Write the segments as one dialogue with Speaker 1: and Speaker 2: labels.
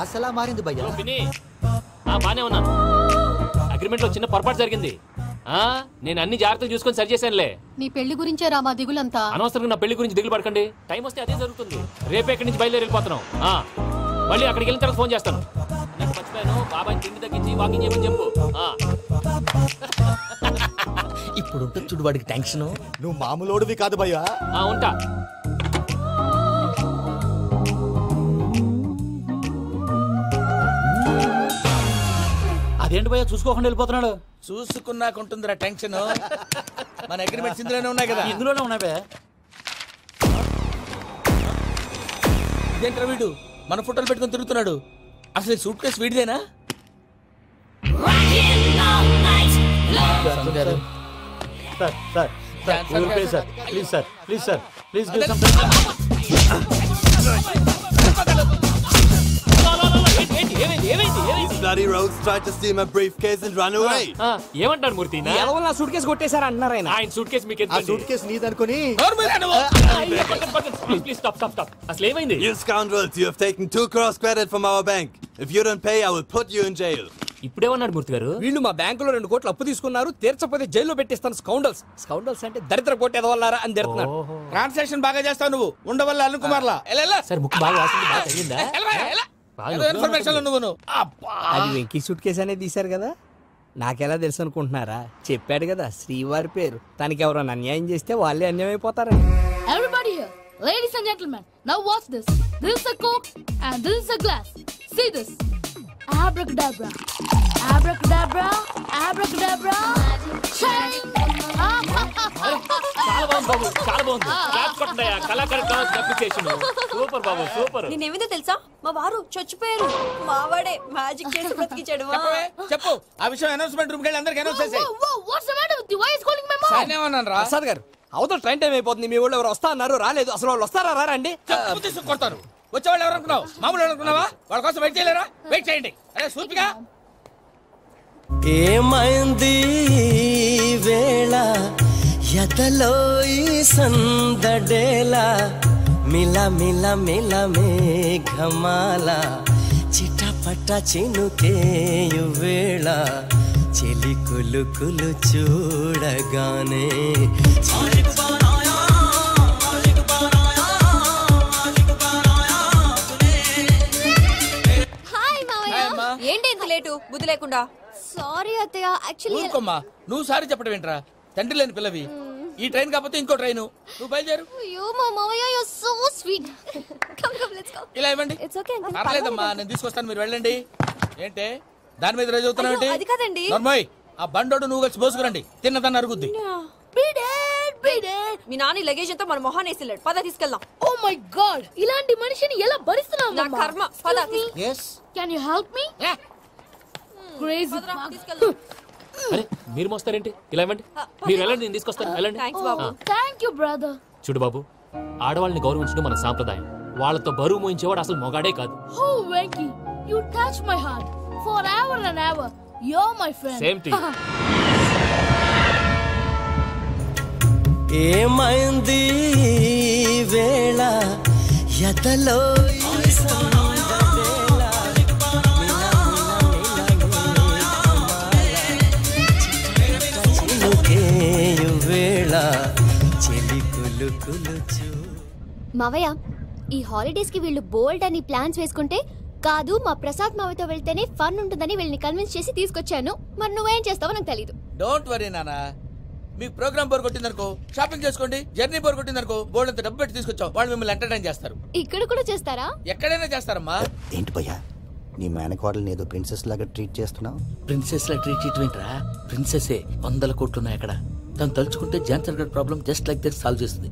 Speaker 1: Class ఎలా మారింది భయ్యా?
Speaker 2: బానే ఉన్నాను. అగ్రిమెంట్ లో చిన్న పొరపాటు జరిగింది. నేను అన్ని జాగ్రత్తలు చూసుకొని సరి చేశానులే.
Speaker 3: నీ పెళ్లి గురించే రా మా దిగులంతా.
Speaker 2: అనవసరంగా నా పెళ్లి గురించి దిగులు పడకండి. టైం వస్తే అదే జరుగుతుంది. రేపే ఇక్కడి నుంచి బయలుదేరి వెళ్ళిపోతున్నాం. మళ్ళీ అక్కడికి వెళ్ళిన తర్వాత ఫోన్ చేస్తాను. నీకు మర్చిపోయాను, బాబాయ్ తిండి తగ్గించి వాకింగ్ చేయమని చెప్పు.
Speaker 1: ఇప్పుడు ఉంటుంది చూడు వాడికి టెన్షన్.
Speaker 4: నువ్వు మామూలోడివి కాదు భయ్యా.
Speaker 2: ఉంటా.
Speaker 1: అదేంటి భయ్యా చూసుకోకుండా వెళ్ళిపోతున్నాడు?
Speaker 5: చూసుకున్నాకుంటుందిరా టెన్షన్. మన అగ్రిమెంట్స్ ఇందులోనే ఉన్నాయి కదా.
Speaker 1: ఇందులోనే ఉన్నాయి.
Speaker 5: ఇదేంట్రా వీడు మన ఫోటోలు పెట్టుకొని తిరుగుతున్నాడు? అసలు సూట్ కేసు వీడిదేనా?
Speaker 2: ఏమంటారు మూర్తి?
Speaker 6: సూట్ కేసు కొట్టేశారు అంటున్నారు ఆయన.
Speaker 2: ఆయన సూట్ కేసు మీకు
Speaker 4: సూట్ కేసు నీదనుకుని.
Speaker 2: అసలు ఏమైంది?
Speaker 7: You scoundrels, you have taken 2 crores credit from our bank. If you don't pay, I will put you in jail.
Speaker 2: ఇప్పుడేమన్నాడు మూర్తి గారు?
Speaker 6: వీళ్ళు మా బ్యాంకులో 2 కోట్లు అప్పు తీసుకున్నారు, తీర్చకపోతే జైల్లో పెట్టిస్తాను. స్కౌండల్స్ అంటే దరిద్ర కోట ఎదవల్లారా అని తిడుతున్నాడు.
Speaker 5: ట్రాన్సాక్షన్ బాగా చేస్తావు నువ్వు. ఉండవల్ల అరుణ్ కుమార్ లా.
Speaker 2: సార్ ముక్కు బాగా వాసింది, బాగా తగిలిందా?
Speaker 5: ఇన్ఫర్మేషన్ నువ్వు.
Speaker 6: అది వెంకీ సూట్ కేసు అనేది తీశారు కదా, నాకెలా తెలుసు అనుకుంటున్నారా? చెప్పాడు కదా శ్రీవారి పేరు. తనకి ఎవరైనా అన్యాయం చేస్తే వాళ్ళే అన్యాయం అయిపోతారని.
Speaker 3: Everybody here, ladies and gentlemen, now watch this. This is a coke and this is a glass. See this. Abracadabra, abracadabra, abracadabra. Shine.
Speaker 2: చాలా బాగుంది బాబు, చాలా బాగుంది. క్లాప్స్ కొట్టండియా. కళాకారు అప్లికేషన్ సూపర్ బాబు, సూపర్.
Speaker 8: నేనేమిందో తెలుసా? మా వారు చచ్చిపోయారు. మావాడే మ్యాజిక్ చేసి బ్రతికించాడు.
Speaker 5: చెప్పు ఆ విషయం. అనౌన్స్మెంట్ రూమ్ కి అందరికి అనౌన్స్ చేసేయ్.
Speaker 3: What's the matter with you? Why is calling my mom?
Speaker 5: నేనేమన్నాను రా?
Speaker 6: ప్రసాద్ గారు, అవతల ట్రైన్ టైం అయిపోతుంది. మీ వాళ్ళు ఎవరు వస్తా అన్నారు, రాలేదు. అసలు వాళ్ళు వస్తారా రారా అండి?
Speaker 5: కొడతారు. వచ్చేవాళ్ళు ఎవరు అనుకున్నావు? మామూలు అనుకున్నావా? వాళ్ళ కోసం వెయిట్ చేయలేరా? వెయిట్ చేయండి. అరే సూపిగా.
Speaker 9: ఏమైంది వేళ ఎదలో ఈ సందడేలా మిల మిల మిల మేఘమాల చిటపట చినుకేయు వేళ చెలి కులు కులు చూడగానే
Speaker 8: ఏంటి ఇంత లేటు? బుద్ధి లేకుండా.
Speaker 3: సారీ అత్తయ్య, యాక్చువల్లీ
Speaker 5: ఊరుకోమ్మా. నువ్వు సారీ చెప్పడం ఏంట్రా? తండ్రి లేని పిల్లవి. ఈ ట్రైన్ కాకపోతే ఇంకో ట్రైన్. నువ్వు బయలుదేరు.
Speaker 3: అయ్యో మా మావయ్య, you are so sweet. Come come let's go.
Speaker 5: ఇలా ఇవ్వండి.
Speaker 3: It's okay uncle.
Speaker 5: పర్లేదమ్మా, నేను తీసుకొస్తాను, మీరు వెళ్ళండి. ఏంటే దాని మీద రోజు అవుతున్నావు ఏంటి?
Speaker 8: అది కాదండి.
Speaker 5: నర్మోయ్, ఆ బండోడు నువ్వు కలిసి పోసుకురండి. తిన్నదాన్ని అరుగుద్ది.
Speaker 8: మీ నాన్న లగేజ్ అంతా మన మొహాన్ని వేసిల్లాడు. పద తీసుకెళ్దాం.
Speaker 3: ఓ మై గాడ్, ఇలాంటి మనిషిని ఎలా భరిస్తున్నావు?
Speaker 8: నా కర్మ. పద.
Speaker 5: yes.
Speaker 3: Can you help me? Crazy.
Speaker 2: అరే మీరు మోస్తారేంటి? ఇలా ఇవ్వండి. మీరు వెళ్ళండి, నేను తీసుకొస్తాను. వెళ్ళండి.
Speaker 3: Thank you brother.
Speaker 2: చూడు బాబు, ఆడవాళ్ళని గౌరవించడం మన సాంప్రదాయం. వాళ్ళతో బరువు మోయించేవాడు అసలు మొగాడే కాదు.
Speaker 3: Oh Venky, you touch my heart forever and ever. You're my friend.
Speaker 2: Same to you.
Speaker 9: ఏమైంది వేళ ఎదలో
Speaker 10: మావయ్య, ఈ హాలిడేస్ కి వీళ్ళు బోల్డ్ అని ప్లాన్స్ వేసుకుంటే కాదు మా ప్రసాద్ మావయ్యతో వెళ్తేనే ఫన్ ఉంటుందని వీళ్ళని కన్విన్స్ చేసి తీసుకొచ్చాను. మరి నువ్వేం చేస్తావో నాకు తెలీదు.
Speaker 5: డోంట్ వరీ నానా. మీ ప్రోగ్రామ్ బోర్ కొట్టిందనుకో షాపింగ్ చేసుకోండి. జర్నీ బోర్ కొట్టిందనుకో బోర్డు అంత డబ్బు పెట్టి తీసుకొచ్చాం. వాళ్ళు మిమ్మల్ని ఎంటర్టైన్ చేస్తారు.
Speaker 10: ఇక్కడ కూడా చేస్తారా?
Speaker 5: ఎక్కడైనా చేస్తారమ్మా.
Speaker 1: ఏంటి భయ్యా, నీ మేనకోడల్ని ఏదో ప్రిన్సెస్ లాగా ట్రీట్ చేస్తున్నావు?
Speaker 11: ప్రిన్సెస్ లా ట్రీట్ చేయటమేంట్రా? ప్రిన్సెసే 100 కోట్లు ఉన్నాయి అక్కడ. తను తలుచుకుంటే జాన్సన్ గడ్ problem just like that solve చేస్తుంది.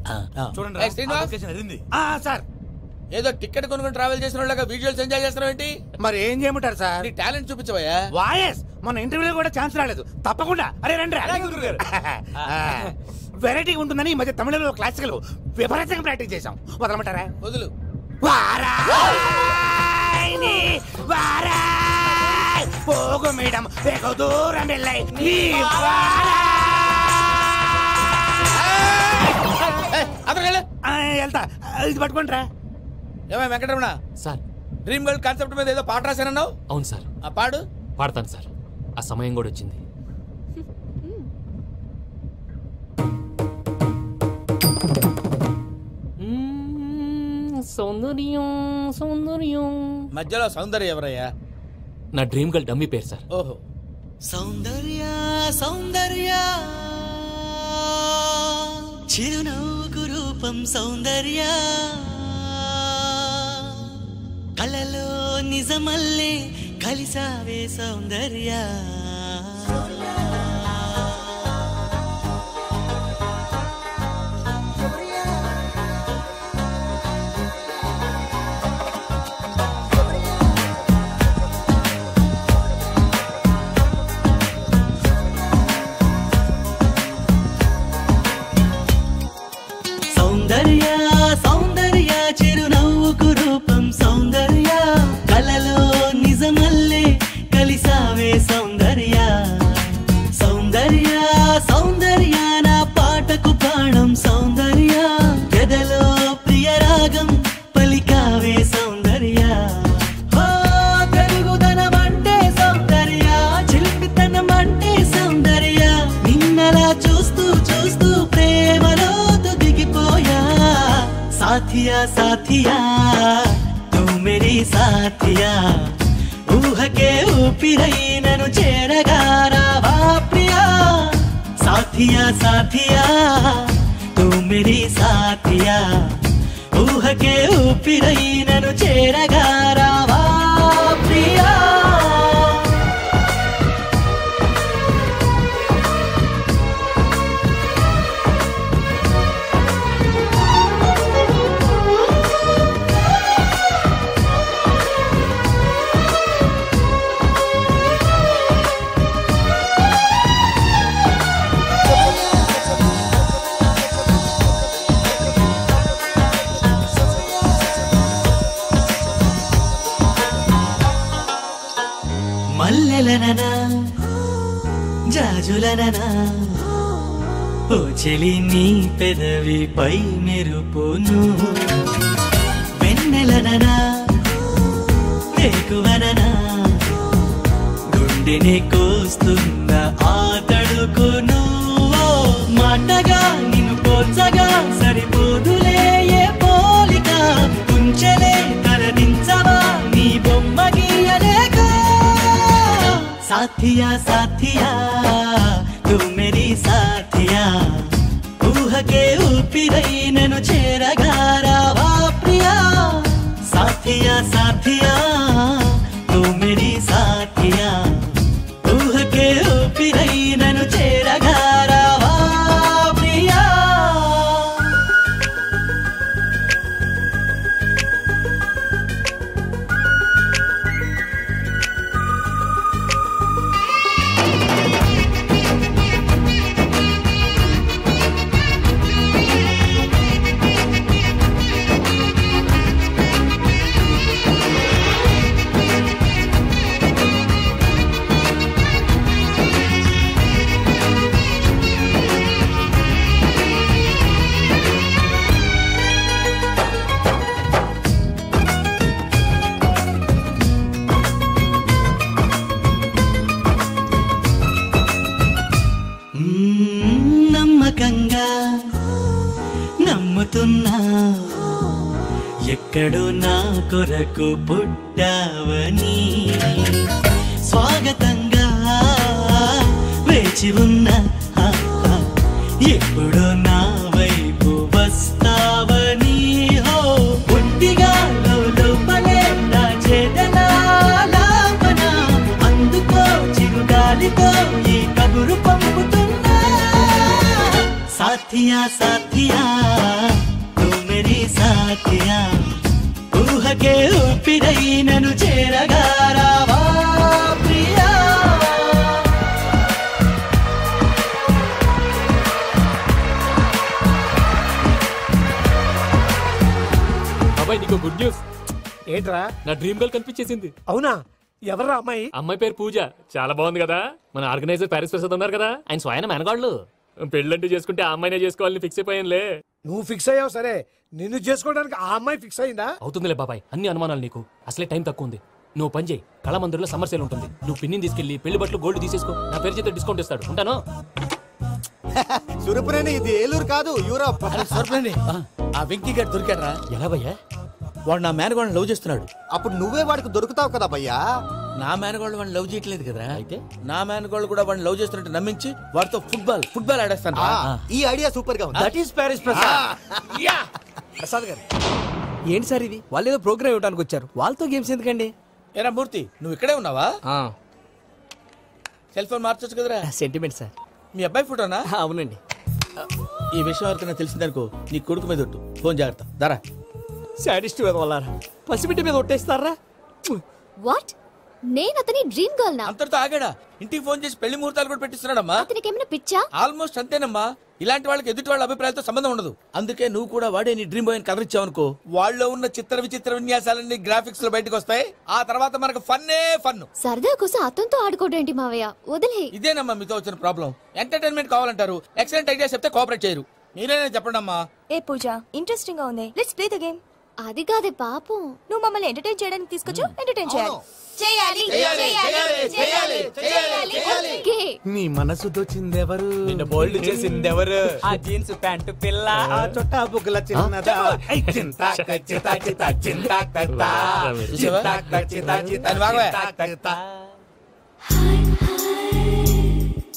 Speaker 5: చూడండి సార్, ఏదో టికెట్ కొనుక్కొని ట్రావెల్ చేసిన వాళ్ళగా విజువల్స్ ఎంజాయ్ చేస్తున్నావు ఏంటి?
Speaker 12: మరి ఏం చేయమంటారు సార్?
Speaker 5: నీ టాలెంట్ చూపించవయ్యా.
Speaker 12: వాయస్ మన ఇంటర్వ్యూలో కూడా ఛాన్స్ రాలేదు. తప్పకుండా. అరే రండి. వెరైటీ ఉంటుందని ఈ మధ్య తమిళంలో క్లాసికల్ విపరీతంగా ప్రాక్టీస్ చేసాం. వదలమంటారా?
Speaker 5: వదులు.
Speaker 12: పోగు మేడం వెగు దూరం వెళ్ళై
Speaker 5: వెళ్తా.
Speaker 12: ఇది పట్టుకుంటారా?
Speaker 5: ఏమై Venkataramana
Speaker 2: sir,
Speaker 5: dream girl concept మీద ఏదో పాట రాశానన్నావు.
Speaker 2: అవును సార్.
Speaker 5: ఆ పాడు.
Speaker 2: పాడతాను సార్, ఆ సమయం కూడా వచ్చింది. సౌందర్యం సౌందర్యం.
Speaker 5: మధ్యలో సౌందర్య ఎవరయ్యా?
Speaker 2: నా డ్రీమ్ గర్ల్ డమ్మీ పేరు సార్.
Speaker 5: ఓహో.
Speaker 9: సౌందర్య సౌందర్య చిరునవ్వుకు రూపం సౌందర్య, కలలో నిజమల్లే కలిసావే సౌందర్య. సౌందర్య సౌందర్య చిరునవ్వుకు రూపం సౌందర్య, కలలో నిజమల్లే కలిసావే సౌందర్య. సౌందర్య సౌందర్య నా పాటకు ప్రాణం సౌందర్య, ఎదలో ప్రియరాగం పలికావే సౌందర్య. తెలుగుదనం అంటే సౌందర్య, చిలిపితనం అంటే సౌందర్య, నిన్నలా చూస్తూ చూస్తూ ప్రేమలో साथिया साथिया तू मेरी साथिया, ऊह के ऊपिरई ननु चेरगा रावा प्रिया. साथिया साथिया तू मेरी साथिया, ऊह के ऊपिरई ननु चेरगा रावा प्रिया. మల్లెలననా జాజులననా ఓ చెలి నీ పెదవిపై మెరుపును, వెన్నెలననా వేకువననా గుండెని కోస్తున్న ఆ తడుకును. మాటగా నిన్ను పోల్చగా సరిపోదులే ఏ పోలిక, కుంచెలే తరదించవా నీ బొమ్మ గీయలేక. साथिया साथिया तू मेरी साथिया, ऊह के ऊपिरई ननु चेरगा रावा प्रिया. साथिया साथिया तू मेरी साथिया, ऊह के ऊपिरई ननु चेरगा रावा प्रिया. నమ్మకంగా నమ్ముతున్నా ఎక్కడో నా కొరకు పుట్టావని, స్వాగతంగా వేచి ఉన్నా ఎప్పుడో నా వైపు వస్తావని. ఒంటిగా లోపలే నా చేతనాలాపన, అందుకో చిరుగాలితో ఈ కబురు పంపుతున్నా. साथिया साथिया तू मेरी साथिया, ऊह के ऊपिरई ननु चेरगा रावा प्रिया.
Speaker 2: బాబాయ్ నీకు గుడ్ న్యూస్.
Speaker 12: ఏంట్రా?
Speaker 2: నా డ్రీమ్ గర్ల్ కనిపించేసింది.
Speaker 12: అవునా? ఎవరా అమ్మాయి?
Speaker 2: అమ్మాయి పేరు పూజ. చాలా బాగుంది కదా. మన ఆర్గనైజర్ ప్యారిస్ ప్రసాద్ ఉన్నారు కదా, ఆయన స్వయం మెనగాళ్ళు. పెళ్ళంటూ చేసుకుంటే ఆ అమ్మాయినే చేసుకోవాలని ఫిక్స్ అయిపోయానులే.
Speaker 12: నువ్వు ఫిక్స్ అయ్యావు సరే, నిన్ను చేసుకోవడానికి ఆ అమ్మాయి ఫిక్స్ అయిందా?
Speaker 2: అవుతుందిలే బాబాయ్, అన్ని అనుమానాలు నీకు. అసలే టైం తక్కువ ఉంది. నువ్వు పని చేయి, కళామందిర్లో సమ్మర్ సేల్ ఉంటుంది. నువ్వు పిన్నిని తీసుకెళ్లి పెళ్లి బట్టలు గోల్డ్ తీసేసుకో. నా పేరు చేత డిస్కౌంట్ ఇస్తాడు. ఉంటాను.
Speaker 4: సురపురేని ఇది ఏలూరు కాదు, యూరోప్.
Speaker 5: సర్ప్లేని ఆ వెంకీ గారు దొరికాడరా?
Speaker 2: ఎలా భయ్యా?
Speaker 5: వాడు నా మేనగోళ్ళని లవ్ చేస్తున్నాడు.
Speaker 4: అప్పుడు నువ్వే వాడికి దొరుకుతావు కదా భయ్యా.
Speaker 5: నా మేనగోళ్ళు వాడిని లవ్ చేయట్లేదు కదా. అయితే నా మేనగోళ్ళు కూడా వాడిని లవ్ చేస్తున్నట్టు నమ్మించి వాడితో ఫుట్బాల్ ఆడేస్తాను.
Speaker 4: ఈ ఐడియా సూపర్ గా ఉంది.
Speaker 5: That is Paris Prasad.
Speaker 6: Prasad గారు ఏంటి సార్ ఇది? వాళ్ళు ఏదో ప్రోగ్రామ్ ఇవ్వడానికి వచ్చారు, వాళ్ళతో గేమ్స్ ఎందుకండి?
Speaker 5: ఏరా మూర్తి, నువ్వు ఇక్కడే ఉన్నావా? సెల్ ఫోన్ మార్చొచ్చు కదరా.
Speaker 6: Sentiment sir.
Speaker 5: మీ అబ్బాయి ఫోటోనా?
Speaker 6: అవునండి.
Speaker 5: ఈ విషయం ఎవరికైనా తెలిసిందనుకో నీ కొడుకు మీద ఒట్టు. ఫోన్ జాగ్రత్త. దారా
Speaker 6: సాడిస్ట్ మీద వాళ్ళారా, పసిబిడ్డ మీద ఒట్టేస్తారా?
Speaker 10: వాట్? నేను అతని డ్రీమ్ గర్ల్ నా?
Speaker 5: అంతటితో ఆగాడా? ఇంటికి ఫోన్ చేసి పెళ్లి ముహూర్తాలు కూడా పెట్టిస్తున్నాడమ్మా.
Speaker 10: అతనికి ఏమైనా పిచ్చా?
Speaker 5: ఆల్మోస్ట్ అంతేనమ్మా. ఇలాంటి వాళ్ళకి ఎదుటి వాళ్ళ అభిప్రాయాలతో సంబంధం ఉండదు. అందుకే నువ్వు కూడా వాడే నీ డ్రీమ్ బాయ్ అని కవర్ ఇచ్చావనుకో, వాళ్ళలో ఉన్న చిత్ర విచిత్ర విన్యాసాలన్నీ గ్రాఫిక్స్ లో బయటకు వస్తాయి. ఆ తర్వాత మనకు ఫన్నే ఫన్.
Speaker 10: సరదా కోసం అతనితో ఆడుకోవడం ఏంటి మావయ్య? వదిలే.
Speaker 5: ఇదేనమ్మా మీతో వచ్చిన ప్రాబ్లం. ఎంటర్టైన్మెంట్ కావాలంటారు, ఎక్సలెంట్ ఐడియా చెప్తే కోఆపరేట్ చేయరు. మీరేనా చెప్పండి అమ్మా.
Speaker 8: ఏ పూజ, ఇంట్రెస్టింగ్ గా ఉంది. Let's play the game.
Speaker 10: అది కాదే పాపం,
Speaker 8: నువ్వు మమ్మల్ని ఎంటర్టైన్ చేయడానికి తీసుకొచ్చు. ఎంటర్టైన్ చేయాలి.
Speaker 12: నీ మనసు దోచిందెవరు?
Speaker 6: నిన్న బోల్డ్ చేసిందెవరు? ఆ జీన్స్ ప్యాంటు పిల్ల,
Speaker 12: ఆ చొట్టా బుగ్గల చిన్నదా.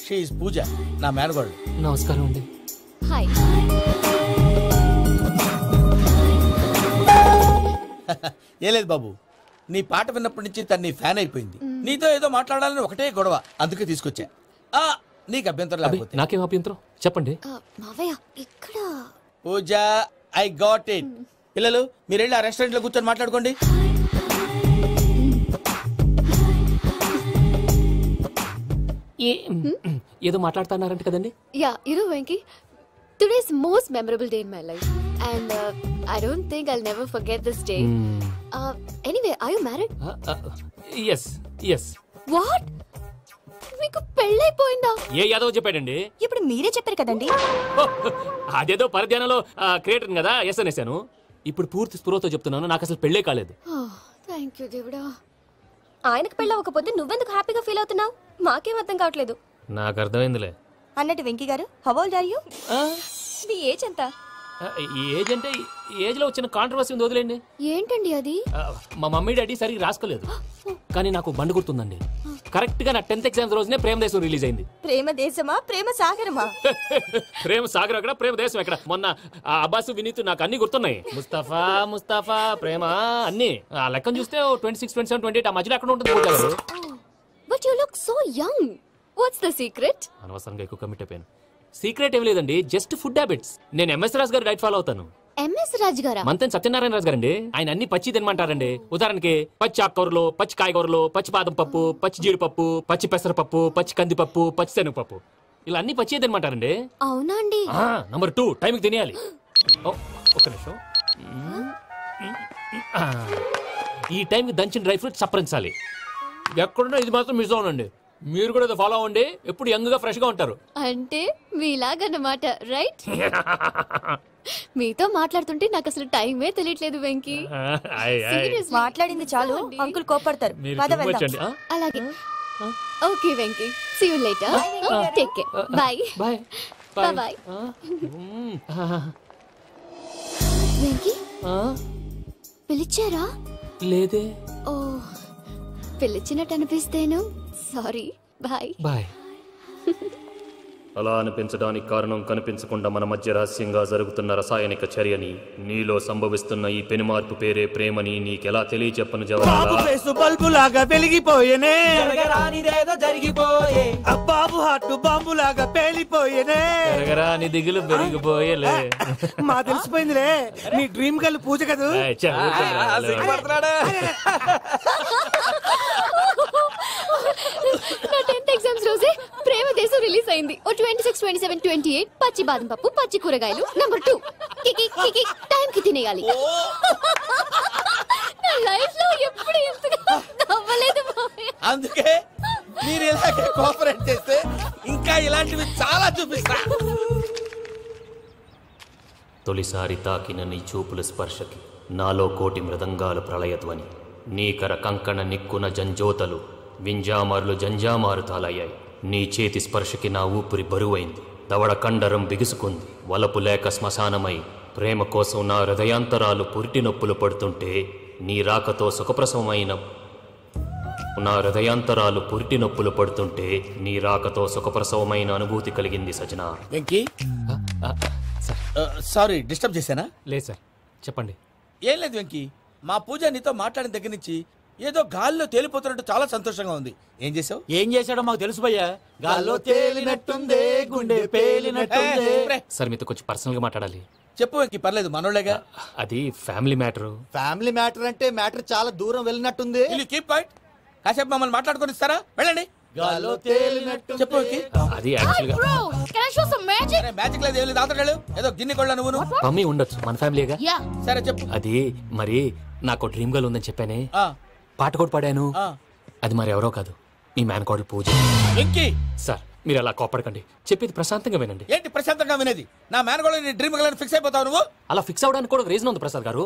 Speaker 5: షీ ఇస్ పూజ, నా మేనగోడు.
Speaker 2: నమస్కారం అండి.
Speaker 10: హాయ్.
Speaker 5: ఏ లేదు బాబు, నీ పాట విన్నప్పటి నుంచి తను నీ ఫ్యాన్ అయిపోయింది. నీతో ఏదో మాట్లాడాలని ఒకటే గొడవ, అందుకే తీసుకొచ్చా. నీకు అభ్యంతరం లేకపోతే.
Speaker 2: నాకేం అభ్యంతరం చెప్పండి.
Speaker 10: మావయ్య ఇక్కడ.
Speaker 5: పూజ, ఐ గాట్ ఇట్. పిల్లలు మీరు వెళ్ళి ఆ రెస్టారెంట్ లో కూర్చొని మాట్లాడుకోండి.
Speaker 2: ఏదో మాట్లాడుతున్నారంట కదండి.
Speaker 10: యా, ఇరు Venky, today's most memorable day in my life and I don't think I'll never forget this day. Anyway, are you married?
Speaker 2: yes.
Speaker 10: What? మీకు పెళ్ళైపోయిందా?
Speaker 2: ఏ యాదవ్ చెప్పాడండి?
Speaker 8: ఇప్పుడు మీరే చెప్పారు కదండి.
Speaker 2: అదేదో పరధ్యానంలో క్రియేటర్ కదా ఎస్ అనేసాను. ఇప్పుడు పూర్తి స్పృహతో చెప్తున్నాను, నాకు అసలు పెళ్ళే కాలేదు.
Speaker 10: థ్యాంక్ యూ దేవుడా. ఆయనకు పెళ్ళవకపోతే నువ్వెందుకు హ్యాపీగా ఫీల్ అవుతున్నావు? మాకేం అర్థం కావట్లేదు.
Speaker 2: నాకు అర్థమైందిలే.
Speaker 8: అన్నట్టు వెంకీ గారు, హౌ ఓల్డ్ ఆర్ యు? మీ ఏజ్ ఎంత?
Speaker 2: ఏజ్ అంటే ఏజ్ లో వచ్చిన కాంట్రవర్సీ ఉంది, వదిలేండి.
Speaker 10: ఏంటండి అది?
Speaker 2: మా మమ్మీ డాడీ సరిగ్గా రాసుకోలేదు, కానీ నాకు బండి గుర్తుందండి. కరెక్ట్ గా నా 10th ఎగ్జామ్స్ రోజునే ప్రేమ దేశం రిలీజ్ అయింది.
Speaker 8: ప్రేమ దేశమా ప్రేమ సాగరమా?
Speaker 2: ప్రేమ సాగరం ఎక్కడ, ప్రేమ దేశం ఎక్కడ? మొన్న అబ్బాసు వినీత్ నాకు అన్ని గుర్తున్నాయి. ముస్తఫా ప్రేమ అన్ని ఆ లెక్కను చూస్తే 26, 27, 28 ఆ మధ్యలో ఎక్కడ ఉంటుంది.
Speaker 10: But you look so young. What's the secret?
Speaker 2: అనవసరంగా ఎక్కువ కమిట్ అయిపోయాను. సీక్రెట్ ఏం లేదండి, జస్ట్ ఫుడ్ హ్యాబిట్స్. నేను ఎంఎస్ రాజు గారు డైట్ ఫాలో అవుతాను.
Speaker 10: ఎంఎస్ రాజు గారా?
Speaker 2: మంతెన్ సత్యనారాయణ రాజు గారండి. ఆయన అన్ని పచ్చి తినమంటారండి. ఉదాహరణకి పచ్చి ఆకుకూరలు, పచ్చి కాయగూరలు, పచ్చి బాదం పప్పు, పచ్చి జీడిపప్పు, పచ్చి పెసరపప్పు, పచ్చి కందిపప్పు, పచ్చి శనగపప్పు, ఇలా అన్ని పచ్చి తినమంటారండి.
Speaker 10: అవునా అండి?
Speaker 2: నంబర్ 2, టైంకి తినేయాలి. ఒక్క నిమిషం. ఈ టైంకి దంచిన డ్రై ఫ్రూట్స్ సప్పరించాలి. ఎక్కడున్నా ఇది మాత్రం మిస్ అవునండి. మీరు కూడా ఇది ఫాలో అవ్వండి, ఎప్పుడు యంగ్ గా ఫ్రెష్ గా ఉంటారు.
Speaker 10: అంటే మీలాగన్నమాట, రైట్? మీతో మాట్లాడుతుంటే నాకు అసలు టైమే తెలియట్లేదు వెంకీ.
Speaker 8: మాట్లాడింది చాలు, అంకుల్ కోపడతారు.
Speaker 10: అలాగే. Okay Venky, see you later. Take care. Bye bye bye. Venky పిలిచారా?
Speaker 2: లేదే.
Speaker 10: ఓ, పిలిచినట్టు అనిపిస్తేను సారీ. Bye
Speaker 2: bye. అలా అనిపించడానికి కారణం కనిపించకుండా మన మధ్య రహస్యంగా జరుగుతున్న రసాయనిక చర్యని, నీలో సంభవిస్తున్న ఈ పెనుమార్పు పేరే ప్రేమని నీకెలా తెలియచెప్పను జవరాలా?
Speaker 12: బల్బులాగా వెలిగిపోయేనే,
Speaker 9: జరిగిపోయే
Speaker 12: బాబు హార్ట్ బాంబులాగా పేలిపోయేనే.
Speaker 2: నీ దిగులు పెరిగిపోయేలే.
Speaker 12: మా తెలిసిపోయిందిలే, నీ డ్రీమ్ గర్ల్ పూజ కదా.
Speaker 10: నా 10th ఎగ్జామ్స్ రోజే ప్రేమ దేశం రిలీజ్ అయింది. 26, 27, 28 పచ్చి బాదం పప్పు, పచ్చి కూరగాయలు. నంబర్ 2, కికి టైం కి తినేయాలి. నా లైఫ్ లో ఎప్పుడు ఇంతగా నవ్వలేదు మామయ్య.
Speaker 5: అందుకే మీరు ఇలాగే కోఆపరేట్ చేస్తే ఇంకా ఇలాంటివి చాలా చూపిస్తా.
Speaker 2: తొలిసారి తాకిన నీ చూపుల స్పర్శకి నాలో కోటి మృదంగాలు ప్రళయధ్వని. నీకర కంకణ నిక్కున జంజోతలు వింజామారులు జంజామారు తాలయ్యాయి. నీ చేతి స్పర్శకి నా ఊపిరి బరువైంది. దవడ కండరం బిగుసుకుంది. వలపు లేక శ్మశానమై ప్రేమ కోసం నా హృదయాంతరాలు పురిటి నొప్పులు పడుతుంటే నీ రాకతో సుఖప్రసవమైన అనుభూతి కలిగింది సజనా.
Speaker 5: వెంకీ, సారీ డిస్టర్బ్ చేశానా?
Speaker 2: లేదు సార్, చెప్పండి.
Speaker 5: ఏం లేదు వెంకీ, మా పూజ నీతో మాట్లాడిన దగ్గర నుంచి ఏదో గాల్లో తేలిపోతున్నట్టు చాలా సంతోషంగా ఉంది. ఏం చేసావు?
Speaker 11: ఏం చేశాడో మాకు తెలుసు భయ్యా. గాల్లో తేలినట్టుందే, గుండె పేలినట్టుందే.
Speaker 2: సార్ మీతో కొంచెం పర్సనల్ గా మాట్లాడాలి.
Speaker 5: చెప్పు వెంకీ, పర్లేదు, మనోళ్ళేగా.
Speaker 2: అది ఫ్యామిలీ మ్యాటర్.
Speaker 4: ఫ్యామిలీ మ్యాటర్ అంటే మ్యాటర్ చాలా దూరం వెళ్ళినట్టుంది.
Speaker 5: Keep point. కాసేపు మమ్మల్ని మాట్లాడుకొని ఇస్తారా? వెళ్ళండి.
Speaker 11: గాల్లో తేలినట్టు
Speaker 5: చెప్పు వెంకీ.
Speaker 2: అది యాక్చువల్ గా
Speaker 5: మ్యాజిక్ లేదు, ఏం లేదు. ఆతడాలు ఏదో గిన్నె కొళ్ళ నువ్వు
Speaker 2: మమ్మీ ఉండొచ్చు, మన ఫ్యామిలీగా.
Speaker 5: సరే చెప్పు.
Speaker 2: అది మరి నాకు డ్రీమ్ గర్ల్ ఉందని చెప్పానే, పాట కూడా పాడాను. అది మరి ఎవరో కాదు, మీ మేనకోడలు పూజ. సార్ మీరు అలా కోపడకండి, చెప్పేది ప్రశాంతంగా వినండి.
Speaker 5: ఏంటి ప్రశాంతంగా వినేది? నా మేనకోడలు డ్రీమ్ గర్ల్ ఫిక్స్ అయిపోతావు నువ్వు.
Speaker 2: అలా ఫిక్స్ అవడానికి కూడా రీజన్ ఉంది ప్రసాద్ గారు.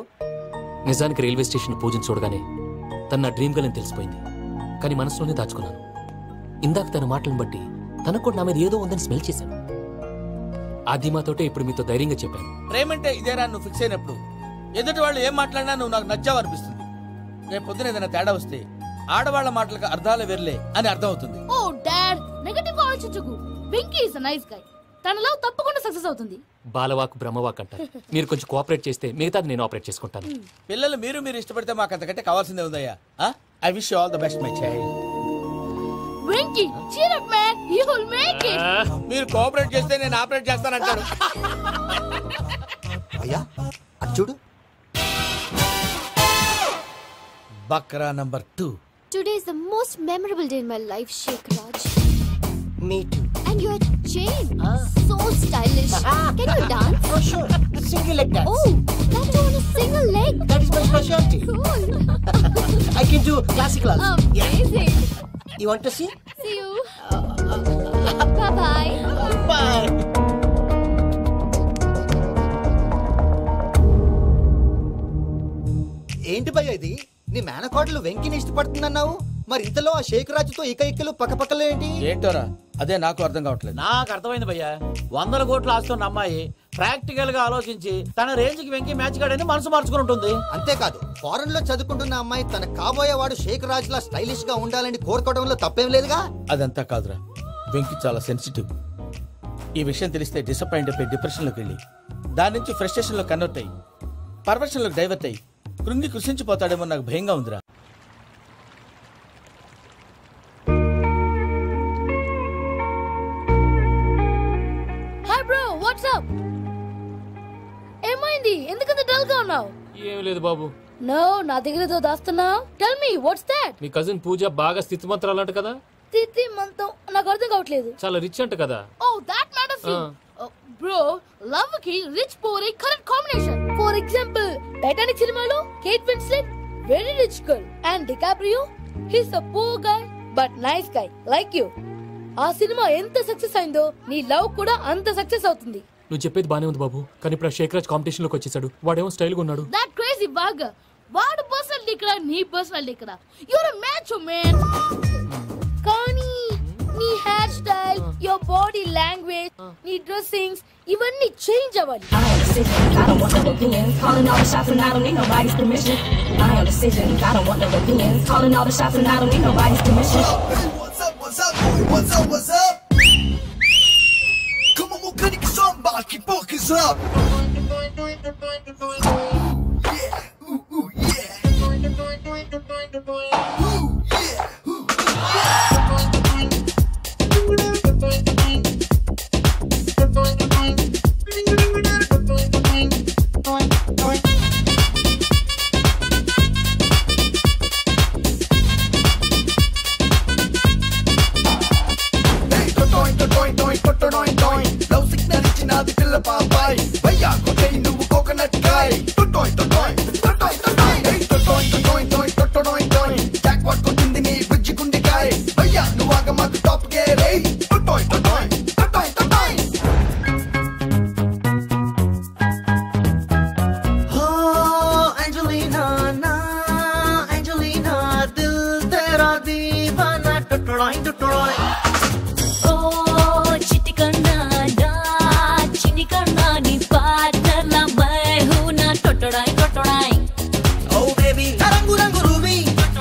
Speaker 2: నిజానికి రైల్వే స్టేషన్ పూజను చూడగానే తన నా డ్రీమ్ గర్ల్ అని తెలిసిపోయింది. కానీ మనసులోనే దాచుకున్నాను. ఇందాక తన మాటలను బట్టి తనకు కూడా నా మీద ఏదో ఉందని స్మెల్ చేశాను. ఆ ధీమాతోటే ఇప్పుడు మీతో ధైర్యంగా చెప్పాను.
Speaker 5: ప్రేమంటే ఇదేరా నువ్వు ఫిక్స్ అయినప్పుడు. ఎదుటి వాళ్ళు ఏం మాట్లాడినా నువ్వు నాకు నచ్చావు అనిపిస్తుంది. రేపు పొద్దున ఏదైనా తేడా వస్తే ఆడవాళ్ల మాటలకు అర్థాలు వెర్లే అని అర్థం అవుతుంది.
Speaker 3: ఓ డాడ్, నెగటివ్ ఆలోచించకు. Venky is a nice guy. తన లవ్ తప్పకుండా సక్సెస్ అవుతుంది.
Speaker 2: బాలవాక్ బ్రహ్మవాక్ అంటారు. మీరు కొంచెం కోఆపరేట్ చేస్తే మిగతాది నేను ఆపరేట్ చేసుకుంటాను.
Speaker 5: పిల్లలు మీరు ఇష్టపడితే మాకు అంతకంటే కావాల్సిందే ఉందయ్యా. I wish you all the best my child.
Speaker 3: Venky cheer up man, you will make it.
Speaker 5: మీరు కోఆపరేట్ చేస్తే నేను ఆపరేట్ చేస్తానంటారు.
Speaker 4: అయ్యా అటు చూడు.
Speaker 5: Bakra number 2.
Speaker 10: Today is the most memorable day in my life, Sheikh Raj.
Speaker 13: Me too.
Speaker 10: And your chain, so stylish. Can you dance?
Speaker 13: Oh sure, single leg dance.
Speaker 10: Oh, that too on a single leg.
Speaker 13: That is my specialty.
Speaker 10: Cool.
Speaker 13: I can do classical also.
Speaker 10: Amazing.
Speaker 13: You want to see?
Speaker 10: See you. Bye-bye.
Speaker 13: Bye.
Speaker 4: ఏంటి భయ్య ఇది? నీ మేనకోడలు వెంకిని ఇష్టపడుతుందన్నావు, మరి ఇంతలో ఆ షేక్ రాజుతో ఇకలు పక్కపక్కలు ఏంటి?
Speaker 5: ఏంటోరా, అదే నాకు అర్థం కావట్లేదు.
Speaker 11: నాకు అర్థమైంది భయ్యా. 100 కోట్లు ఆస్తున్న అమ్మాయి ప్రాక్టికల్ గా ఆలోచించి తన రేంజ్ కి వెంకీ మ్యాచ్ గాడని మనసు మార్చుకుని ఉంటుంది.
Speaker 4: అంతేకాదు, ఫారెన్ లో చదువుకుంటున్న అమ్మాయి తన కాబోయేవాడు షేక్ రాజ్ లా స్టైలిష్ గా ఉండాలని కోరుకోవడంలో తప్పేం లేదుగా.
Speaker 5: అదంతా కాదురా, వెంకీ చాలా సెన్సిటివ్. ఈ విషయం తెలిస్తే డిసప్పాయింట్ అయిపోయి డిప్రెషన్ లోకి వెళ్ళి దాని నుంచి ఫ్రస్ట్రేషన్ లో కన్వర్ట్ అయ్యి పర్వర్షన్ లోకి డైవర్ట్ అయ్యి కృంగి కృషించిపోతాడేమో నాకు భయంగా ఉందిరా.
Speaker 3: Hi bro, what's up? ఏమైంది? ఎందుకంత డల్ గా ఉన్నావు?
Speaker 2: ఏం లేదు బాబు.
Speaker 3: నో, నా దగ్గర ఏదో దాస్తున్నావు. Tell me what's that?
Speaker 2: మీ కజిన్ పూజ బాగా స్థితిమంతరాలు అంట కదా.
Speaker 3: స్థితిమంతం నాకు అర్థం కావట్లేదు.
Speaker 2: చాలా రిచ్ అంట కదా.
Speaker 3: Oh that matters. Bro, love కి rich poor a correct combination. For example, Titanic సినిమాలో Kate Winslet very rich girl and DiCaprio he's a poor guy but nice guy like you. ఆ సినిమా ఎంత సక్సెస్ అయిందో నీ love కూడా అంత success అవుతుంది.
Speaker 2: నువ్వు చెప్పేది బానే ఉంది బాబు, కానీ ఇప్పుడు షేక్ రాజ్ కాంపిటీషన్ లోకి వచ్చేసాడు. వాడేమో స్టైల్ గా ఉన్నాడు.
Speaker 3: దట్ క్రేజీ బాగా. వాడు పర్సనాలిటీ ఇక్కడ, నీ పర్సనాలిటీ ఇక్కడ. You're a match man. కానీ నీ hair style, your body language, నీ డ్రెస్సింగ్స్ ఇవన్నీ చేంజ్ అవ్వాలి.
Speaker 14: I don't want no opinions, calling all the shots and I don't need nobody's permission. I am decisions, I don't want no opinions, calling all the shots and I don't need nobody's permission.
Speaker 15: What's up, what's up, boy? What's up, what's up? Come on, we'll cut it somebody, keep focus up. Yeah, ooh, yeah. Ooh, yeah, ooh. Love signal ఇచ్చినది పిల్ల పాపాయ్ భయ్యా కొట్టై నువ్వు coconut Kai టొటోయ్ టొటోయ్ టొటోయ్ టొటోయ్ టొటోయ్ టొటోయ్ టొటోయ్ టొటోయ్ Jack what కొట్టింది నీ బుజ్జి
Speaker 9: दीवाना टुटड़ाई टुटड़ाई
Speaker 14: ఓ చిట్టి కన్నా నా చిన్ని కన్నా నీ పార్ట్నర్ లా మై హూ నా టొటడాయ్ టొటడాయ్
Speaker 9: ఓ బేబీ రంగు రంగు రూబీ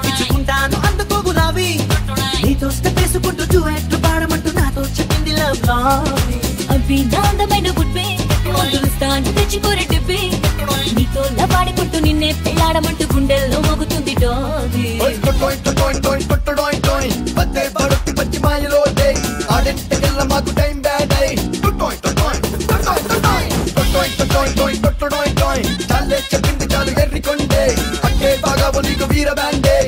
Speaker 9: ఇచ్చుకుంటాను అందుకో గులాబీ నీతో స్టెప్ వేసుకుంటూ డ్యూయెట్ పాడమంటూ నాతో చెప్పింది లవ్ లావి
Speaker 14: అవి నాందమైన బుడ్బే మొదలుస్తాను తెచ్చుకోరే డిబ్బే నీతో లపాడుకుంటూ నిన్నే పెళ్ళాడమంటూ గుండెల్లో మోగుతుంది డోది
Speaker 15: పత్తే పడుతి పచ్చి మాయలో డే ఆడెంటకెళ్ళ మాకు టైం బ్యాడ్ అయి చాలే చెప్పింది చాలు ఎర్రికొండే అక్కే బాగా నీకు వీర బ్యాండే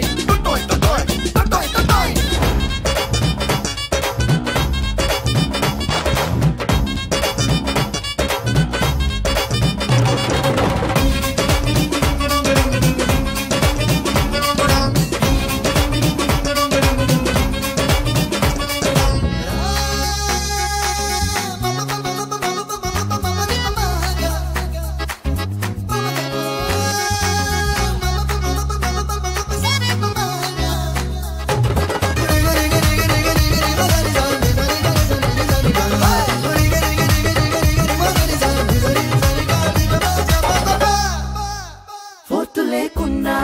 Speaker 9: లేకున్నా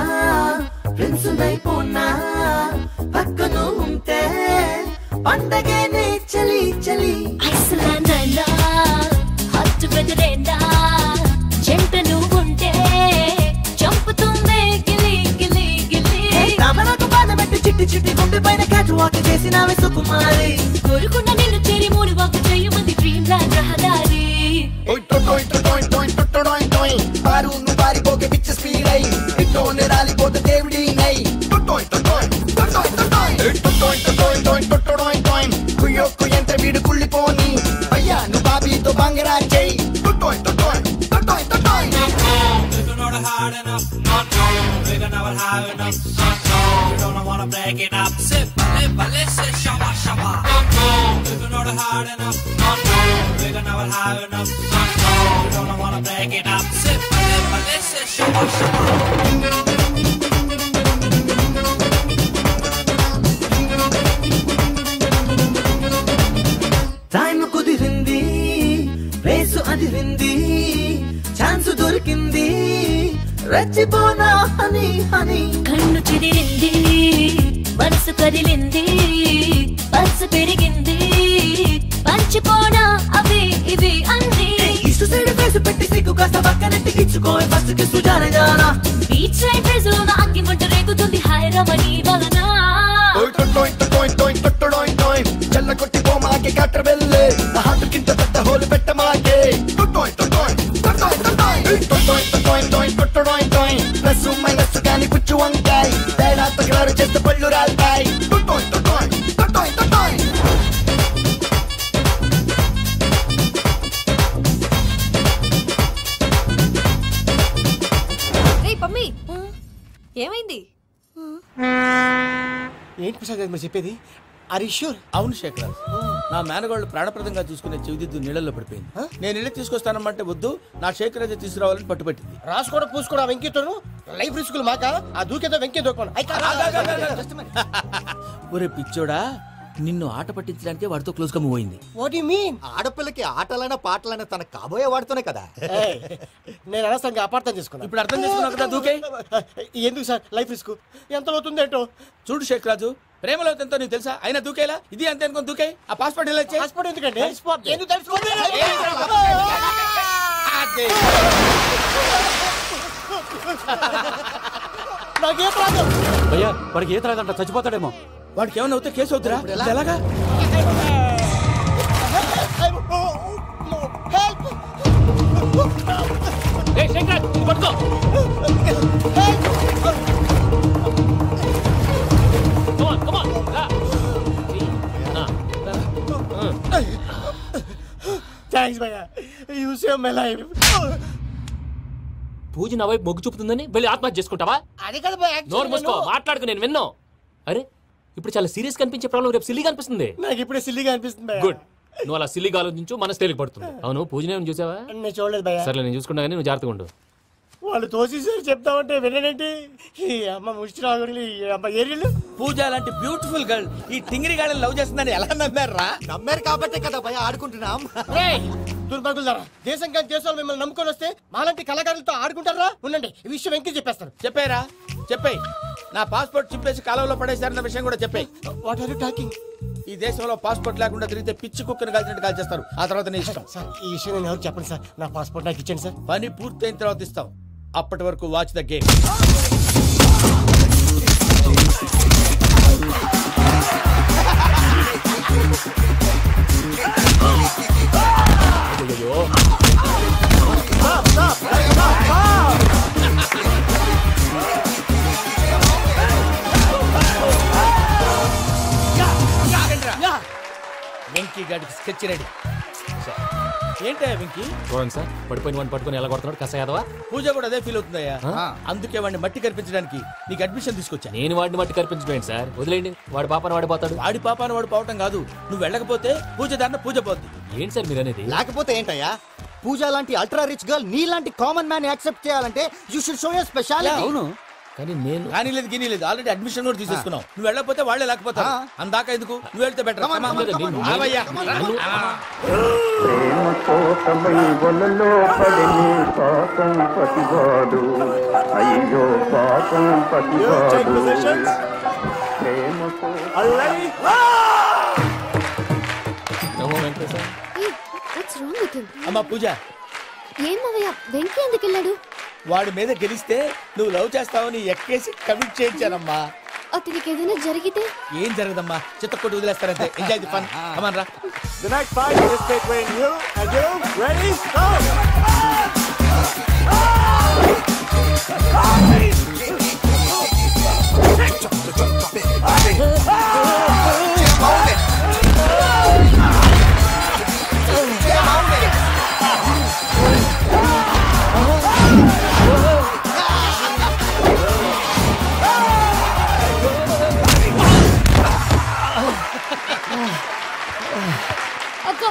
Speaker 9: ఫ్రెండ్స్ నైపోనా పక్కన ఉంటే పండగనే చలి చలి
Speaker 14: ఐసలాండైనా హాట్ వెదరైనా జంట నువ్వు ఉంటే చంపుతుందే గిలి గిలి గిలి
Speaker 9: తమలకు బాధ పెట్టి చిట్టి చిట్టి గుండె పైన క్యాట్ వాక్ చేసినావే సుకుమారి
Speaker 14: కోరుకున్న నిన్ను చేరి మూడు వాకు చేయమంది డ్రీమ్ ల్యాండ్ రహదారి
Speaker 15: పారు నువ్వు పారిపోకే పిచ్చి స్పీడ్ అయి ఇట్టోనే రాలిపోతే దేవుడి నై కుయ్యొక్కు ఎంత వీడు కుళ్ళిపోని అయ్యా నువ్వు బాబీతో బంగరా చెయ్యి
Speaker 9: టైం కుదిరింది రేసు అదిరింది ఛాన్స్ దొరికింది రెచ్చిపోనా హనీ హనీ
Speaker 14: కన్ను చెదిరింది మనసు కదిలింది పల్సు పెరిగింది పంచిపోనా అవి ఇవి అంది
Speaker 9: ఇష్ట సైడ్ ఫేస్ పెట్టి సిగ్గు కాస్త పక్కనెట్టి ఇచ్చుకోవే ఫస్ట్ కిస్సు జాన జానా
Speaker 14: బీచ్ సైడ్ ఫేస్ లో నా అగ్గి మంట రేగుతుంది హైరమని వలన
Speaker 15: చల్ల కొట్టి పోమాకే కట్ట వెళ్ళే హాటు కింద పెద్ద హోలు పెట్ట మాకే ప్లస్ మైనస్ కానీ పుచ్చు వంకాయ తేడా తగలారు చేస్తే పళ్ళు రాల్తాయి
Speaker 8: పమ్మి ఏమైంది
Speaker 13: ఏంటి ప్రసాద్ గారు మీరు చెప్పేది ఆర్ యు ష్యూర్?
Speaker 5: అవును శేఖర్, నా మేనగాళ్ళు ప్రాణప్రదంగా చూసుకునే చెవిదిద్దు నీళ్ళల్లో పడిపోయింది. నేను ఇల్లు తీసుకొస్తానమ్మంటే వద్దు, నా శేఖర్ అయితే తీసుకురావాలని పట్టుబట్టింది.
Speaker 13: రాసుకోవడం పూసుకోవడం వెంకీతోను లైఫ్ రిస్కులు మాక ఆ దూకేదో వెంకీ దూకోండి.
Speaker 11: ఒరే పిచ్చోడా, నిన్ను ఆట పట్టించడానికి వాడితో క్లోజ్ గా మూవ్ అయింది.
Speaker 13: What you mean?
Speaker 4: ఆడపిల్లకి ఆటలైనా పాటలైనా తన కాబోయే వాడుతూనే కదా.
Speaker 13: నేను అనవసరంగా అపార్థం చేసుకున్నా.
Speaker 5: ఇప్పుడు అర్థం చేసుకున్నావు కదా, దూకే.
Speaker 13: ఎందుకు సార్ లైఫ్ రిస్క్ ఎంత అవుతుంది ఏంటో
Speaker 5: చూడు శేఖర్ రాజు, ప్రేమలో ఎంతో నీకు తెలుసా? అయినా దూకేలా ఇది అంతే అనుకుని దూకే. ఆ పాస్పోర్ట్ ఇలా ఇచ్చే.
Speaker 13: పాస్పోర్ట్ ఎందుకండి? ఎందుకు తెలుసుకోండి. నాకేం ప్రాబ్లం?
Speaker 16: భయ్యా వాడికి ఈత రాదంట, చచ్చిపోతాడేమో.
Speaker 5: వాడికి ఏమైనా అవుతే కేసు అవుతురా? ఎలాగా?
Speaker 13: థాంక్స్ భయ్యా, యు సేవ్ మై లైఫ్.
Speaker 2: పూజ నా వైపు మొగ్గు చూపుతుందని వెళ్ళి ఆత్మహత్య చేసుకుంటావా?
Speaker 13: అది కదా భయ్యా.
Speaker 2: నోరు మూసుకో, మాట్లాడుకు, నేను విన్నాను. అరే ఇప్పుడు చాలా సీరియస్ కనిపించే ప్రాబ్లం రేపు సిల్లీగా అనిపిస్తుంది.
Speaker 13: నాకు ఇప్పుడే సిల్లీగా అనిపిస్తుంది.
Speaker 2: గుడ్, నువ్వు అలా సిల్లీగా ఆలోచించు, మనసు తేలిక పడుతుంది. అవును పూజనే చూసావా?
Speaker 13: నేను చూడలేదు భయ్యా.
Speaker 2: సర్లే నేను చూసుకుంటా కానీ నువ్వు జాగ్రత్తగా ఉండు.
Speaker 13: వాళ్ళు తోసేసారు చెప్తామంటే వినడేంటి? ఈ అమ్మ ముష్టిరాగుడి అమ్మ ఏరియలు.
Speaker 5: పూజ లాంటి బ్యూటిఫుల్ గర్ల్ ఈ టింగిరి గాళ్ళని లవ్ చేస్తుందని ఎలా నమ్మారా?
Speaker 4: నమ్మారు కాబట్టే కదా భయ ఆడుకుంటున్నాం.
Speaker 13: దుర్భగులారా, దేశం కానీ దేశాలు మిమ్మల్ని నమ్ముకొని వస్తే మాలాంటి కళాకారులతో ఆడుకుంటారా? ఉండండి, ఈ విషయం వెంకీ చెప్పేస్తాను.
Speaker 5: చెప్పారా? చెప్పేయ్. నా పాస్పోర్ట్ చింపేసి కాలంలో పడేశారన్న విషయం కూడా చెప్పేయ్.
Speaker 13: What are you talking?
Speaker 5: ఈ దేశంలో పాస్పోర్ట్ లేకుండా తిరిగితే పిచ్చి కుక్కను కాల్చినట్టు కాల్చేస్తారు. ఆ తర్వాత నీ ఇష్టం.
Speaker 13: సార్, ఈ విషయం నేను ఎవరు చెప్పండి సార్. నా పాస్పోర్ట్ నాకు ఇచ్చేయండి సార్.
Speaker 5: పని పూర్తయిన తర్వాత ఇస్తాం. అప్పటి వరకు వాచ్ ద గేమ్. వెంకీ గాడికి స్కెచ్ రెడీ. ఏంటయ్యా వెంకీ?
Speaker 2: చూడండి సార్, పడిపోయిన వాడిని పట్టుకొని ఎలా కొడుతున్నాడు కస యాదవా.
Speaker 5: పూజ కూడా అదే ఫీల్ అవుతుందయ్యా. అందుకే వాడిని మట్టి కనిపించడానికి నీకు అడ్మిషన్ తీసుకొచ్చా.
Speaker 2: నేను వాడిని మట్టి కనిపించలేదు సార్, వదిలేండి. వాడి పాపాన వాడిపోతాడు.
Speaker 5: వాడి పాపాన వాడు పోవటం కాదు, నువ్వు వెళ్ళకపోతే పూజ దాన్న పూజ పోద్ది.
Speaker 2: ఏంటి సార్ మీరు అనేది?
Speaker 4: లేకపోతే ఏంటయ్యా? పూజ లాంటి అల్ట్రా రిచ్ గర్ల్ నీ లాంటి కామన్ మ్యాన్ యాక్సెప్ట్ చేయాలంటే you should show your speciality.
Speaker 2: అవును, కానీ నేను
Speaker 5: కానీ లేదు గిని లేదు, ఆల్రెడీ అడ్మిషన్ కూడా తీసేసుకున్నావు. నువ్వు వెళ్ళకపోతే వాళ్ళే లేకపోతా. అందాక ఎందుకు? నువ్వు వెళ్తే బెటర్.
Speaker 17: ప్రేమ కోసమై వలలో పడిని పాపం పతివాడు, అయ్యో పాపం పతివాడు. ప్రేమ
Speaker 5: అమ్మా పూజ,
Speaker 10: ఏం మావయ్య వెంకీ ఎందుకు వెళ్ళాడు?
Speaker 5: వాడి మీద గెలిస్తే నువ్వు లవ్ చేస్తావని ఎక్కేసి కమిట్ చేయించానమ్మా.
Speaker 10: అతనికి ఏదైనా జరిగితే?
Speaker 5: ఏం జరగదమ్మా, చిత్తకొట్టి వదిలేస్తారంతే. Enjoy the fun. కమాన్ రా.
Speaker 15: The next fight is between you and you. Ready? Go!
Speaker 3: అక్క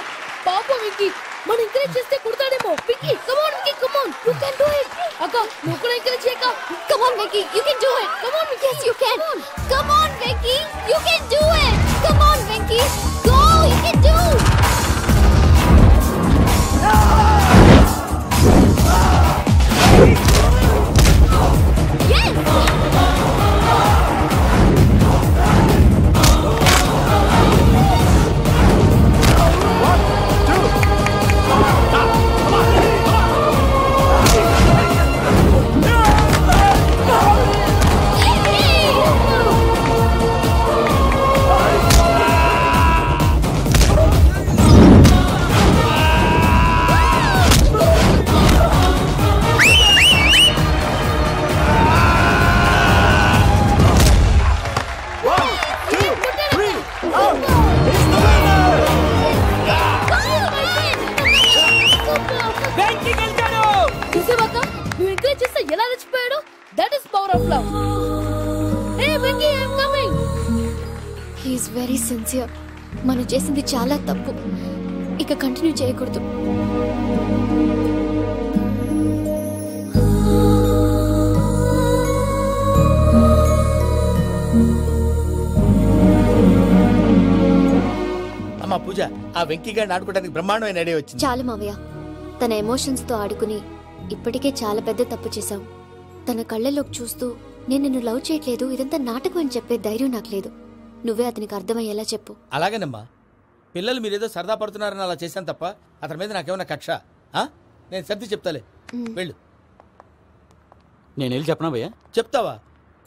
Speaker 3: పాపం విక్కీ, మనం ఎంకరేజ్ చేస్తే కుడతాడేమో. Vicky come on Vicky, come on, you can do it. అక్క నువ్వు కూడా ఎంకరేజ్ చేయక.
Speaker 10: Come on Vicky, you can do it. Come on Vicky, yes you can. Come on Vicky, you can do it. Come on Vicky, go, you can do. Yes.
Speaker 3: చూసేవాక నువ్వు encourage చేస్తే ఎలా రెచ్చిపోయాడు. That is power of love. Hey Venky, I am coming.
Speaker 10: He is very sincere. మనం చేసింది చాలా తప్పు, ఇక కంటిన్యూ చేయకూడదు.
Speaker 5: అమ్మా పూజ, ఆ వెంకీ గారిని ఆడుకోవడానికి బ్రహ్మాండమైన ఐడియా వచ్చింది.
Speaker 10: చాలు మావయ్య, తన ఎమోషన్స్ తో ఆడుకుని ఇప్పటికే చాలా పెద్ద తప్పు చేశాం. తన కళ్ళలోకి చూస్తూ నేను నిన్ను లవ్ చేయట్లేదు, ఇదంతా నాటకం అని చెప్పే ధైర్యం నాకు లేదు. నువ్వే అతనికి అర్థమయ్యేలా చెప్పు.
Speaker 5: అలాగేనమ్మా, పిల్లలు మీరేదో సరదా పడుతున్నారని అలా చేశాను తప్ప అతని మీద నాకేమన్నా కక్ష? నేను సర్ది చెప్తాలే, వెళ్ళు.
Speaker 16: నేను వెళ్ళి చెప్పనా భయ్యా?
Speaker 5: చెప్తావా?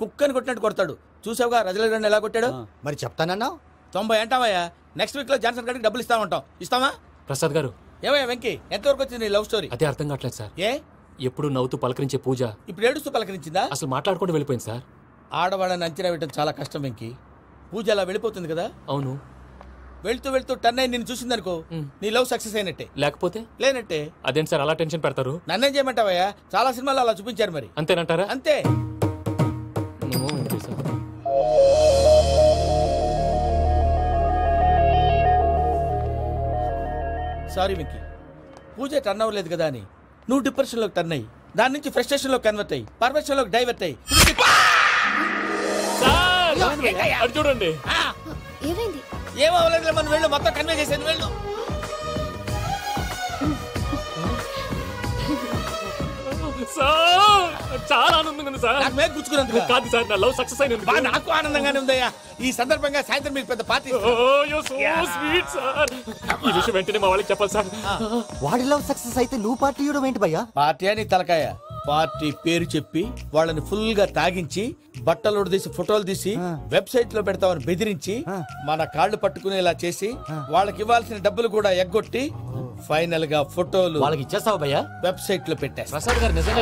Speaker 5: కుక్కని కొట్టినట్టు కొడతాడు. చూసావుగా రజల గండి ఎలా కొట్టాడు.
Speaker 4: మరి చెప్తానన్నా
Speaker 5: 90 అంటావయ్యా. నెక్స్ట్ వీక్ లో జాన్సన్ గారికి డబ్బులు ఇస్తామంటాం. ఇస్తావా?
Speaker 2: ప్రసాద్ గారు,
Speaker 5: ఏమయ్యా వెంకీ, ఎంతవరకు వచ్చింది నీ లవ్ స్టోరీ?
Speaker 2: అదే అర్థం కావట్లేదు సార్.
Speaker 5: ఏ
Speaker 2: ఎప్పుడు నవ్వుతూ పలకరించే పూజ
Speaker 5: ఇప్పుడు ఏడుస్తూ పలకరించిందా?
Speaker 2: అసలు మాట్లాడుకుంటూ వెళ్ళిపోయింది సార్.
Speaker 5: ఆడవాళ్ళని అంచనా వేయడం చాలా కష్టం వెంకీ. పూజ అలా వెళ్ళిపోతుంది కదా.
Speaker 2: అవును.
Speaker 5: వెళ్తూ వెళ్తూ టర్న్ అయి నిన్ను చూసిందనుకో, నీ లవ్ సక్సెస్ అయినట్టే.
Speaker 2: లేకపోతే
Speaker 5: లేనట్టే.
Speaker 2: అదేంటి సార్ అలా టెన్షన్ పెడతారు?
Speaker 5: నన్నేం చేయమంటావయ్యా, చాలా సినిమాలు అలా చూపించారు. మరి
Speaker 2: అంతేనంటారా?
Speaker 5: అంతే. సారీ వెంకీ, పూజ టర్న్ అవ్వలేదు కదా అని నువ్వు డిప్రెషన్లోకి టర్న్ అయ్యి దాని నుంచి ఫ్రస్ట్రేషన్ లో కన్వర్ట్ అయ్యి పర్వర్షన్ లోకి డైవర్ట్ అయ్యి
Speaker 2: చూడండి
Speaker 10: ఏమైంది?
Speaker 5: ఏమో అవ్వలేదు, మనం వెళ్ళు, మొత్తం కన్వే చేసేది వెళ్ళు.
Speaker 2: చాలా ఆనందంగా ఉంది సార్.
Speaker 5: నాకు మీద కూర్చుకున్నందుకు
Speaker 2: కాదు సార్, నా లవ్ సక్సెస్ అయినందుకు.
Speaker 5: నాకు ఆనందంగానే ఉందయ్యా. ఈ సందర్భంగా సాయంత్రం మీకు పెద్ద పార్టీ.
Speaker 2: Sweet sir. ఈ విషయం వెంటనే మా వాళ్ళకి చెప్పాలి సార్.
Speaker 4: వాడి లవ్ సక్సెస్ అయితే నువ్వు పార్టీ ఇవ్వడం ఏంటి భయ్యా?
Speaker 5: పార్టీ అని తలకాయ. పార్టీ పేరు చెప్పి వాళ్ళని ఫుల్ గా తాగించి బట్టలు తీసి ఫోటోలు తీసి వెబ్సైట్ లో పెడతామని బెదిరించి మన కాళ్ళు పట్టుకునేలా చేసి వాళ్ళకి ఇవ్వాల్సిన డబ్బులు కూడా ఎగ్గొట్టి ఫైనల్ గా ఫోటోలు
Speaker 16: వాళ్ళకి ఇచ్చేస్తావా భయ్యా?
Speaker 5: వెబ్సైట్ లో పెట్టేస్తా.
Speaker 16: ప్రసాద్ గారు నిజంగా